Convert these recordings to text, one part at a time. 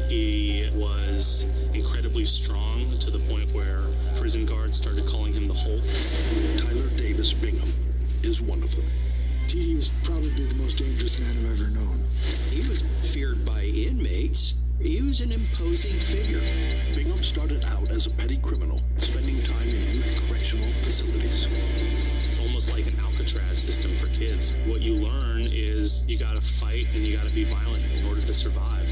He was incredibly strong to the point where prison guards started calling him the Hulk. Tyler Davis Bingham is one of them. TD was probably the most dangerous man I've ever known. He was feared by inmates. He was an imposing figure. Bingham started out as a petty criminal, spending time in youth correctional facilities. Almost like an Alcatraz system for kids. What you learn is you gotta fight and you gotta be violent in order to survive.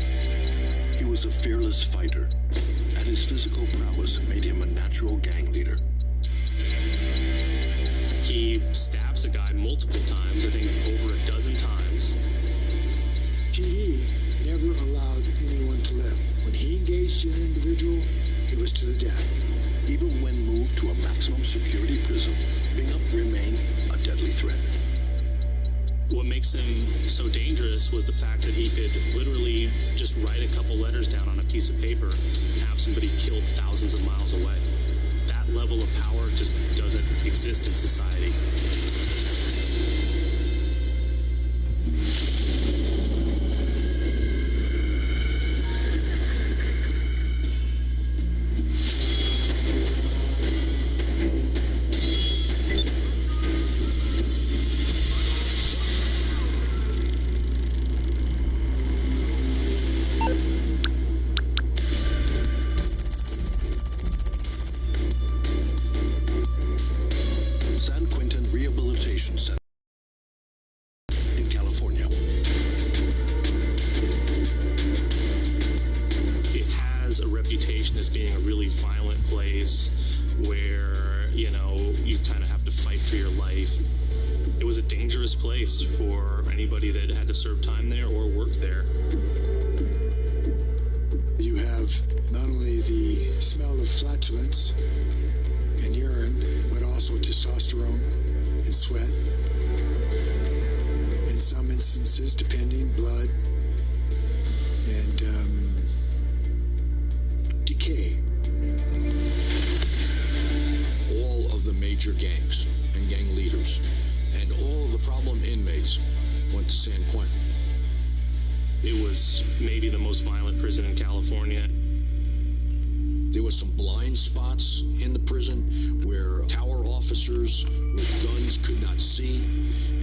He was a fearless fighter, and his physical prowess made him a natural gang leader. He stabs a guy multiple times, I think over a dozen times. TD never allowed anyone to live. When he engaged an individual, it was to the death. Even when moved to a maximum security prison, Bingham remained a deadly threat. What makes him so dangerous was the fact that he could literally just write a couple letters down on a piece of paper and have somebody killed thousands of miles away. That level of power just doesn't exist in society. San Quentin Rehabilitation Center in California. It has a reputation as being a really violent place where, you know, you kind of have to fight for your life. It was a dangerous place for anybody that had to serve time there or work there. You have not only the smell of flatulence and urine, but also testosterone and sweat. In some instances, depending, blood and decay. All of the major gangs and gang leaders and all of the problem inmates went to San Quentin. It was maybe the most violent prison in California. There was some blind spots in the prison where tower officers with guns could not see,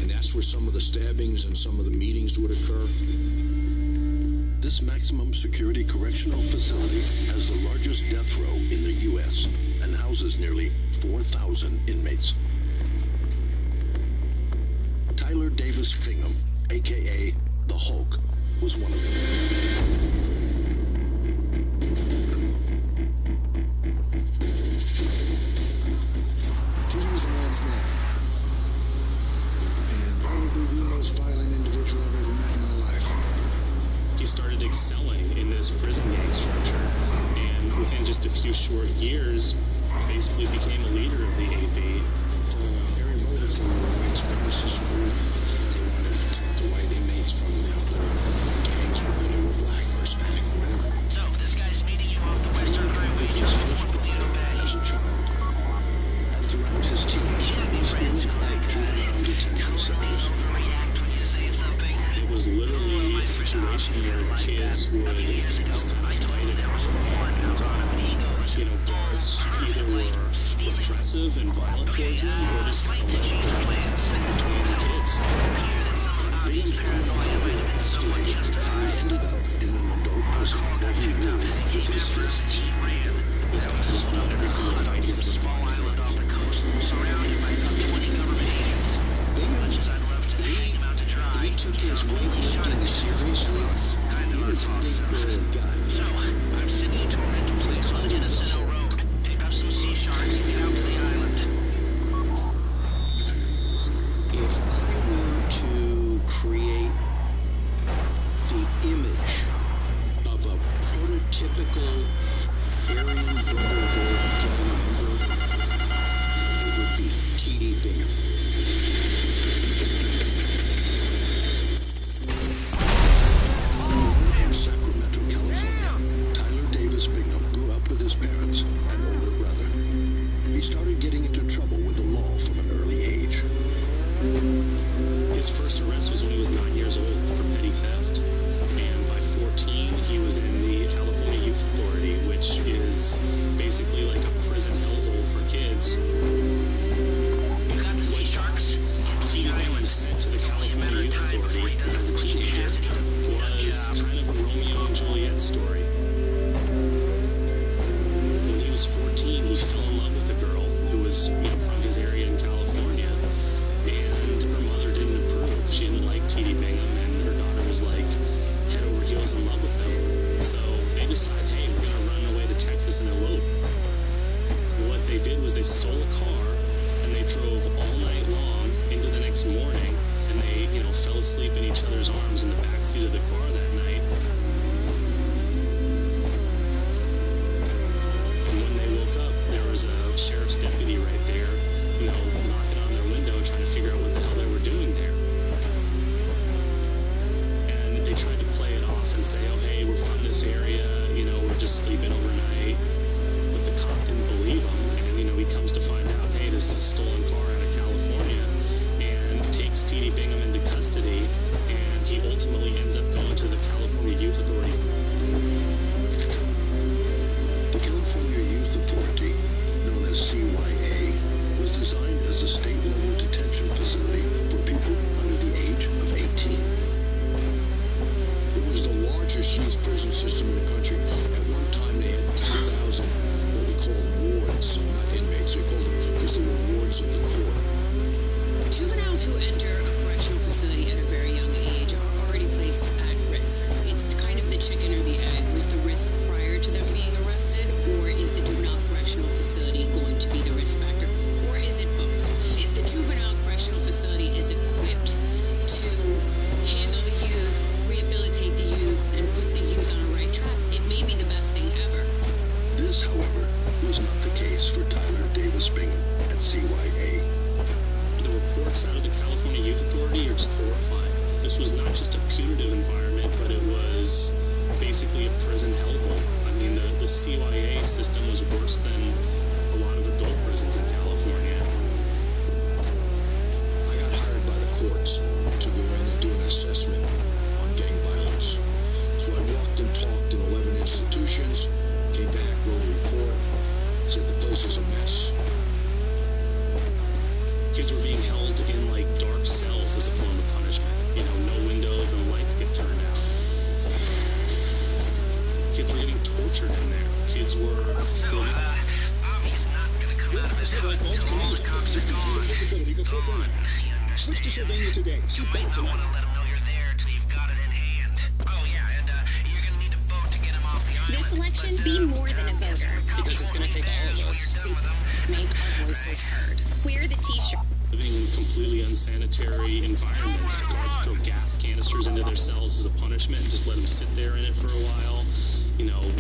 and that's where some of the stabbings and some of the meetings would occur. This maximum security correctional facility has the largest death row in the U.S. and houses nearly 4,000 inmates. Tyler Davis Bingham, a.k.a. the Hulk, was one of them. TD's a man's man, and probably the most violent individual I've ever met in my life. He started excelling in this prison gang structure, and within just a few short years, basically became a leader of the AB. Their motive, they were white supremacist group. They wanted to protect the white inmates from the other gangs, whether they were black or Hispanic or whatever. So, this guy's meeting you off the Western Highway. His first crime as a child, and throughout his teens, he was in and out of juvenile detention centers. It was literally a situation where kids would just kind of fight it out. And, you know, guards either were repressive and violent towards them, or just kind of let it go between the kids. Bingham's criminal career escalated, and he ended up in an adult prison where he ruled with his fists. This guy just won every single fight he's ever fought in his life. He took his weightlifting seriously. He was a big burly guy. So, I'm sending you to a rental place on Geneseo Road. Pick up some sea sharks and get out to the island. If I were to create the image was in love with him. So they decide, hey, we're going to run away to Texas and elope. What they did was they stole a car and they drove all night long into the next morning, and they, fell asleep in each other's arms in the backseat of the car that night. And when they woke up, there was a sheriff's deputy right there, knocking on their window trying to figure out what the hell they were doing there. And they tried to play it off and say, oh, hey, we're from this area, we're just sleeping overnight. But the cop didn't believe him, and, he comes to find out, hey, this is a stolen car out of California, and takes T.D. Bingham into custody, and he ultimately ends up going to the California Youth Authority. The California Youth Authority, known as CYA, was designed as a state-level detention facility for people under the age of 18. It was the largest youth prison system in the country. At one time, they had 10,000 what we call wards, not inmates. They called them because they were wards of the court. Juveniles who enter a correctional facility at a very young age are already placed at risk. It's kind of the chicken or the egg. Was the risk prior to them being arrested, or is the juvenile correctional facility going to be the risk factor, or is it both? If the juvenile correctional facility is equipped to handle the youth, rehabilitate the youth, and put the youth on a right track, it may be the best thing ever. This, however, was not the case for Tyler Davis Bingham at CYA. The reports out of the California Youth Authority are just horrifying. This was not just a punitive environment, but it was basically a prison hellhole. I mean, the CYA system was worse than a lot of adult prisons in California. I got hired by the courts to go in and do an assessment on gang violence. So I walked and talked in 11 institutions, came back, wrote a report, said the place is a mess. Kids were being held in dark cells as a form of punishment. No windows and the lights get turned out. Kids were getting tortured in there. Kids were... Bobby's not gonna come out of this hut until all the cops are gone. Switch to Sylvania today. See better I tonight. want to let him know you're there till you've got it in hand. Oh, yeah, and you're gonna need a vote to get him off the island. This election, be more than a voter. Because it's going to take all of us to make our voices heard. Wear the t-shirt. Living in completely unsanitary environments. Guards throw gas canisters into their cells as a punishment and just let them sit there in it for a while.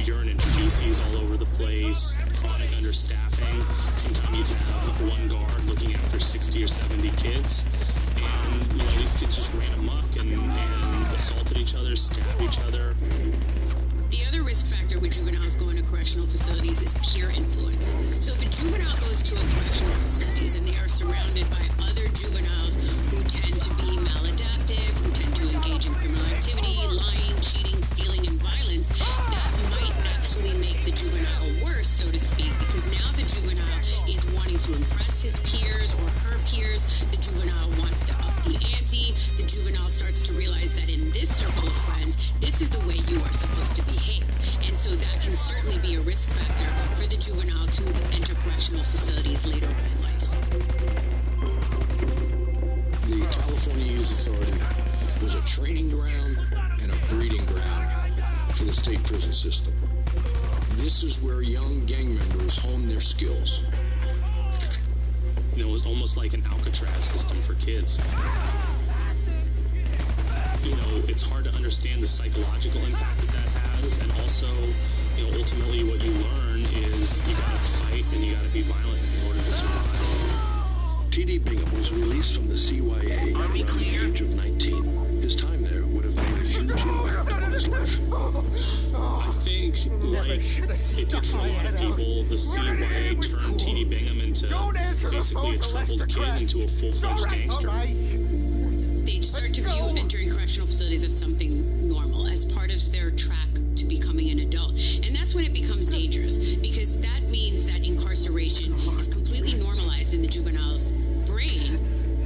Urine and feces all over the place. Chronic understaffing. Sometimes you'd have one guard looking after 60 or 70 kids. And, these kids just ran amok and assaulted each other, stabbed each other. The other risk factor with juveniles going to correctional facilities is peer influence. So if a juvenile goes to a correctional facilities and they are surrounded by other juveniles who tend to be maladaptive, who tend to engage in criminal activity, lying, cheating, stealing, and violence, that might actually make the juvenile worse, so to speak, because now the juvenile is wanting to impress his peers or her peers. The juvenile wants to up the ante. The juvenile starts to realize that in this circle of friends, this is the way you are supposed to behave. And so that can certainly be a risk factor for the juvenile to enter correctional facilities later on in life. The California Youth Authority was a training ground and a breeding ground for the state prison system. This is where young gang members hone their skills. It was almost like an Alcatraz system for kids. It's hard to understand the psychological impact that has, and also, ultimately what you learn is you gotta fight and you gotta be violent in order to survive. T.D. Bingham was released from the CYA at around the age of 19. His time there would have made a huge impact on his life. I think, it did for a lot of people, the CYA turned T.D. Bingham into basically a troubled kid into a full-fledged gangster. They start to view entering correctional facilities as something normal, as part of their track to becoming an adult. And that's when it becomes dangerous, because that means that incarceration is completely normalized in the juvenile's brain.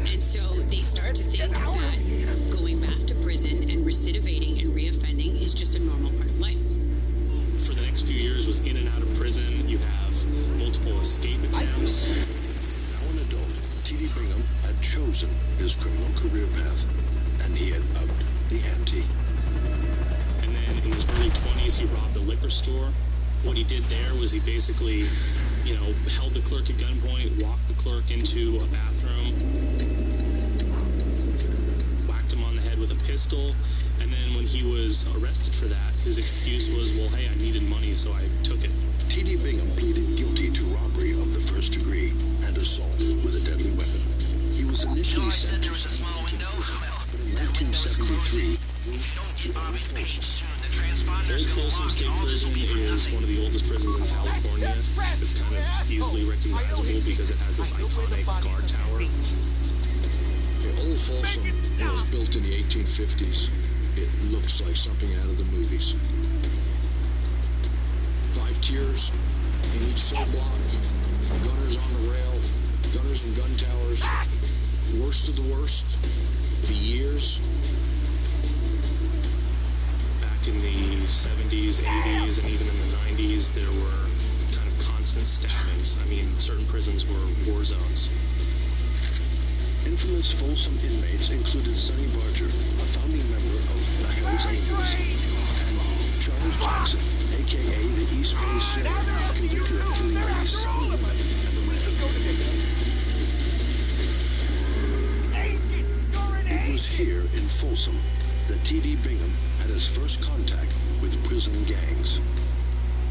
And so they start to think that going back to prison and recidivating and reoffending is just a normal part of life. For the next few years was in and out of prison. You have multiple escape attempts. Now an adult, T.D. Bingham had chosen his criminal career path, and he had upped the ante. And then early 20s, he robbed a liquor store. What he did there was he basically, held the clerk at gunpoint, walked the clerk into a bathroom, whacked him on the head with a pistol, and then when he was arrested for that, his excuse was, well, hey, I needed money, so I took it. T.D. Bingham pleaded guilty to robbery of the first degree and assault with a deadly weapon. He was initially sent to but in 1973, Old Folsom State Prison is one of the oldest prisons in California. It's kind of easily recognizable because it has this iconic guard tower. Old Folsom was built in the 1850s. It looks like something out of the movies. 5 tiers in each cell block, gunners on the rail, gunners and gun towers, worst of the worst, for years. Back in the 70s, 80s, and even in the 90s, there were kind of constant stabbings. I mean, certain prisons were war zones. Infamous Folsom inmates included Sonny Barger, a founding member of the Hells Angels, and Charles Jackson, a.k.a. the East Bay Slayer, convicted of killing at least 7 women and a man. It was here in Folsom that T.D. Bingham had his first contact with prison gangs.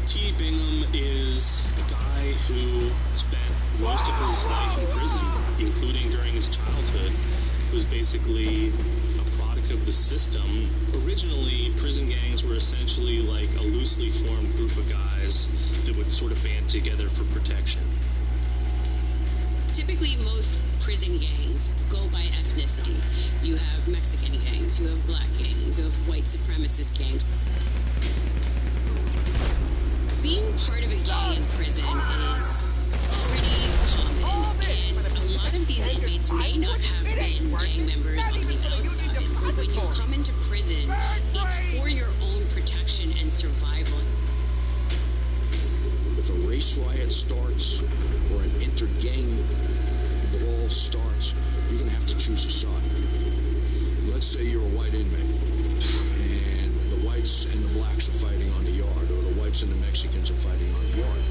T.D. Bingham is a guy who spent most of his life in prison, including during his childhood, was basically a product of the system. Originally, prison gangs were essentially like a loosely formed group of guys that would sort of band together for protection. Typically, most prison gangs go by ethnicity. You have Mexican gangs, you have black gangs, you have white supremacist gangs. Being part of a gang in prison is pretty common, and a lot of these inmates may not have been gang members on the outside, but when you come into prison, it's for your own protection and survival. If a race riot starts or an inter-gang brawl starts, you're going to have to choose a side. Let's say you're a white inmate, and the whites and the blacks are fighting on the yard, or the whites and the Mexicans are fighting on the yard.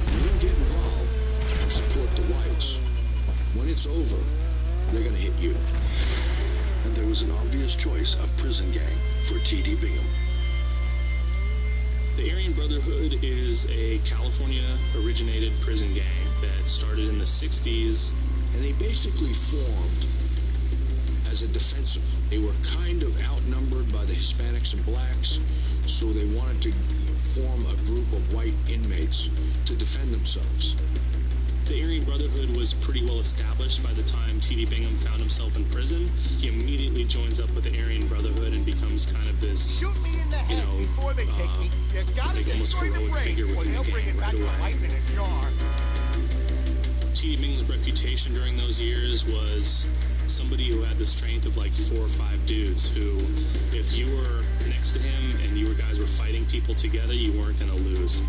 You don't get involved and support the whites. When it's over, they're going to hit you. And there was an obvious choice of prison gang for T.D. Bingham. The Aryan Brotherhood is a California-originated prison gang that started in the 60s. And they basically formed as a defensive. They were kind of outnumbered by the Hispanics and blacks, so they wanted to form a group of white inmates to defend themselves. The Aryan Brotherhood was pretty well established by the time T.D. Bingham found himself in prison. He immediately joins up with the Aryan Brotherhood and becomes kind of this, big, almost heroic figure within the gang right away. T.D. Bingham's reputation during those years was somebody who had the strength of like 4 or 5 dudes who, if you were next to him and you guys were fighting people together, you weren't going to lose.